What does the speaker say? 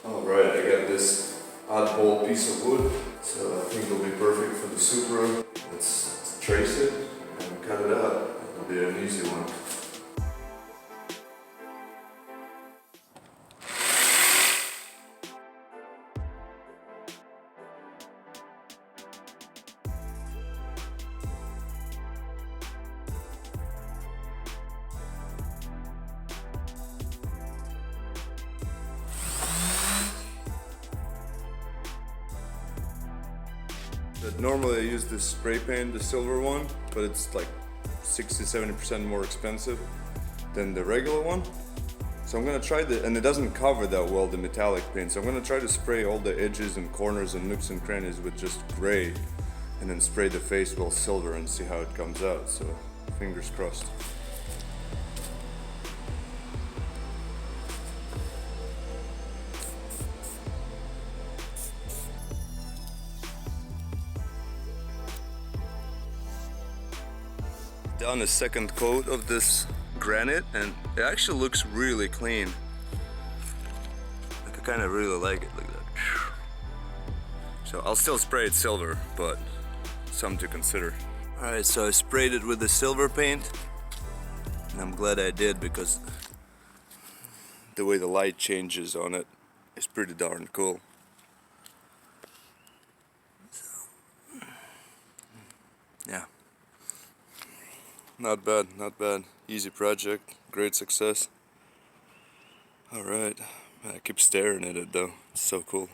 Alright, I got this oddball piece of wood, so I think it'll be perfect for the Supra. Let's trace it and cut it out. It'll be an easy one. Normally I use this spray paint, the silver one, but it's like 60-70% more expensive than the regular one. So I'm gonna try and it doesn't cover that well, the metallic paint, so I'm gonna try to spray all the edges and corners and nooks and crannies with just gray, and then spray the face with silver and see how it comes out, so fingers crossed. Done a second coat of this granite and it actually looks really clean. Like I kind of really like it, look at that. So I'll still spray it silver, but something to consider. Alright, so I sprayed it with the silver paint and I'm glad I did because the way the light changes on it is pretty darn cool. So, yeah. Not bad, not bad. Easy project, great success. Alright, I keep staring at it though, it's so cool.